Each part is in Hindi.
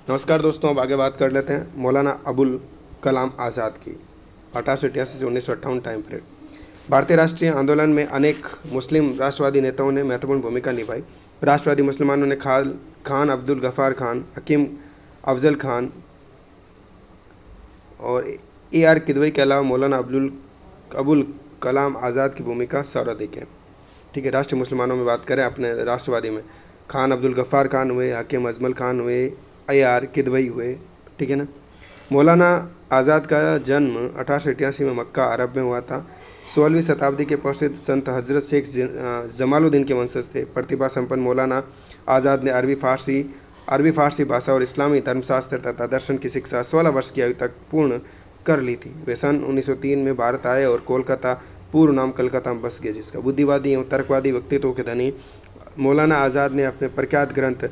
नमस्कार दोस्तों, अब आगे बात कर लेते हैं मौलाना अबुल कलाम आज़ाद की। 1888 से 1958 टाइम पीरियड। भारतीय राष्ट्रीय आंदोलन में अनेक मुस्लिम राष्ट्रवादी नेताओं ने महत्वपूर्ण भूमिका निभाई। राष्ट्रवादी मुसलमानों ने खान अब्दुल गफ़ार खान, हकीम अफजल खान और AR किदवई के अलावा मौलाना अबुल कलाम आज़ाद की भूमिका सर्वाधिक है। ठीक है, राष्ट्रीय मुसलमानों में बात करें अपने राष्ट्रवादी में, खान अब्दुल गफ़ार खान हुए, हकीम अजमल खान हुए, AR किदवई हुए। ठीक है ना। मौलाना आज़ाद का जन्म 1888 में मक्का अरब में हुआ था। 16वीं शताब्दी के प्रसिद्ध संत हज़रत शेख जमालुद्दीन के वंशज थे। प्रतिभा संपन्न मौलाना आज़ाद ने अरबी फ़ारसी भाषा और इस्लामी धर्मशास्त्र तथा दर्शन की शिक्षा 16 वर्ष की आयु तक पूर्ण कर ली थी। वे सन 1903 में भारत आए और कोलकाता, पूर्व नाम कलकत्ता में बस गए। जिसका बुद्धिवादी एवं तर्कवादी व्यक्तित्व के धनी मौलाना आज़ाद ने अपने प्रख्यात ग्रंथ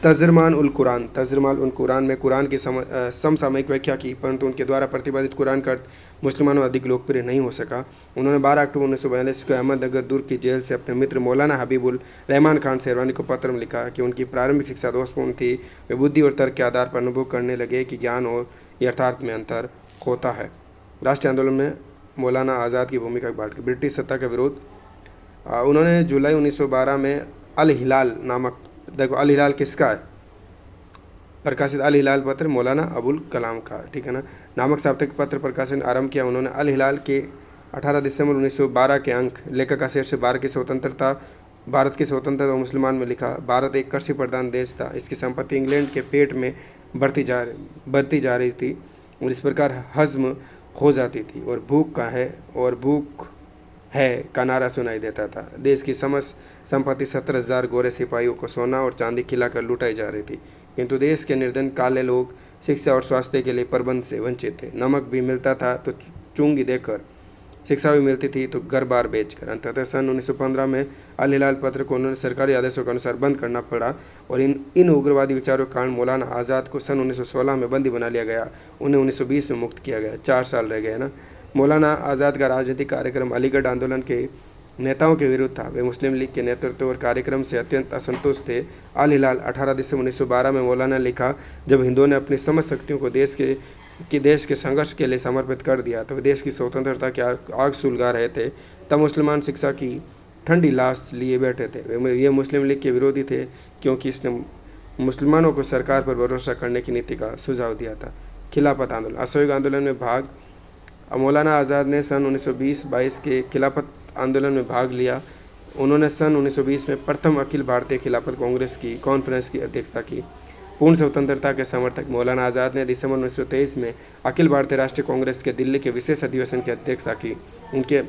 तर्जुमान उल कुरान में कुरान की समसामयिक व्याख्या की, परंतु उनके द्वारा प्रतिपादित कुरान का अर्थ मुसलमानों अधिक लोकप्रिय नहीं हो सका। उन्होंने 12 अक्टूबर 1942 को अहमदनगर दुर्ग की जेल से अपने मित्र मौलाना हबीबुल रहमान खान शेरवानी को पत्र में लिखा कि उनकी प्रारंभिक शिक्षा दोषपूर्ण थी। वे बुद्धि और तर्क के आधार पर अनुभव करने लगे कि ज्ञान और यथार्थ में अंतर होता है। राष्ट्रीय आंदोलन में मौलाना आज़ाद की भूमिका बढ़। ब्रिटिश सत्ता का विरोध। उन्होंने जुलाई 1912 में अल हिलाल नामक, देखो अल हिलाल किसका है, प्रकाशित अल हिलाल पत्र मौलाना अबुल कलाम का, ठीक है ना, नामक साप्ताहिक पत्र प्रकाशन आरंभ किया। उन्होंने अल हिलाल के 18 दिसंबर 1912 के अंक लेखक का शीर्षक भारत की स्वतंत्रता और मुसलमान में लिखा। भारत एक कृषि प्रधान देश था। इसकी संपत्ति इंग्लैंड के पेट में बढ़ती जा रही थी और इस प्रकार हजम हो जाती थी और भूख है का नारा सुनाई देता था। देश की समस्त संपत्ति 17,000 गोरे सिपाहियों को सोना और चांदी खिलाकर लुटाई जा रही थी, किंतु देश के निर्धन काले लोग शिक्षा और स्वास्थ्य के लिए प्रबंध से वंचित थे। नमक भी मिलता था तो चुंगी देकर, शिक्षा भी मिलती थी तो घर बार बेचकर। अंततः सन 1915 में अल हिलाल पत्र को उन्होंने सरकारी आदेशों के अनुसार बंद करना पड़ा और इन उग्रवादी विचारों के कारण मौलाना आज़ाद को सन 1916 में बंदी बना लिया गया। उन्हें 1920 में मुक्त किया गया। 4 साल रह गए ना। मौलाना आज़ाद का राजनीतिक कार्यक्रम अलीगढ़ आंदोलन के नेताओं के विरुद्ध था। वे मुस्लिम लीग के नेतृत्व और कार्यक्रम से अत्यंत असंतुष्ट थे। अल हिलाल 18 दिसंबर 1912 में मौलाना ने लिखा, जब हिंदुओं ने अपनी समस्त शक्तियों को देश के संघर्ष के लिए समर्पित कर दिया तो वे देश की स्वतंत्रता की आग सुलगा रहे थे। तब मुसलमान शिक्षा की ठंडी लाश लिए बैठे थे। ये मुस्लिम लीग के विरोधी थे क्योंकि इसने मुसलमानों को सरकार पर भरोसा करने की नीति का सुझाव दिया था। खिलाफत आंदोलन। असहयोग आंदोलन में भाग। मौलाना आज़ाद ने सन 1920-22 के खिलाफत आंदोलन में भाग लिया। उन्होंने सन 1920 में प्रथम अखिल भारतीय खिलाफत कॉन्फ्रेंस की अध्यक्षता की। पूर्ण स्वतंत्रता के समर्थक मौलाना आज़ाद ने दिसंबर 1923 में अखिल भारतीय राष्ट्रीय कांग्रेस के दिल्ली के विशेष अधिवेशन की अध्यक्षता की। उनके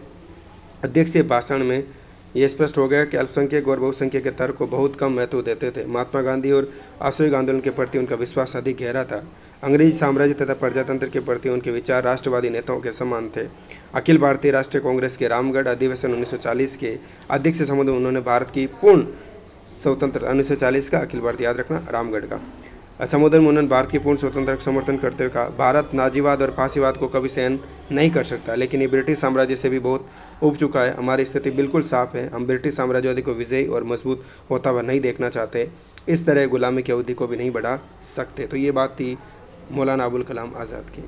अध्यक्षीय भाषण में यह स्पष्ट हो गया कि अल्पसंख्यक और बहुसंख्यक के तर्क को बहुत कम महत्व देते थे। महात्मा गांधी और असहयोग आंदोलन के प्रति उनका विश्वास अधिक गहरा था। अंग्रेजी साम्राज्य तथा प्रजातंत्र के प्रति उनके विचार राष्ट्रवादी नेताओं के समान थे। अखिल भारतीय राष्ट्रीय कांग्रेस के रामगढ़ अधिवेशन 1940 के अध्यक्ष समुद्र उन्होंने भारत की पूर्ण स्वतंत्रता 1940 का अखिल भारतीय, याद रखना, रामगढ़ का समुद्र में उन्होंने भारत की पूर्ण स्वतंत्रता का समर्थन करते हुए कहा, भारत नाजीवाद और फांसीवाद को कभी सहन नहीं कर सकता, लेकिन ये ब्रिटिश साम्राज्य से भी बहुत उब चुका है। हमारी स्थिति बिल्कुल साफ है। हम ब्रिटिश साम्राज्यवादी को विजयी और मजबूत होता हुआ नहीं देखना चाहते। इस तरह गुलामी की अवधि को भी नहीं बढ़ा सकते। तो ये बात थी मौलाना अबुल कलाम आज़ाद की।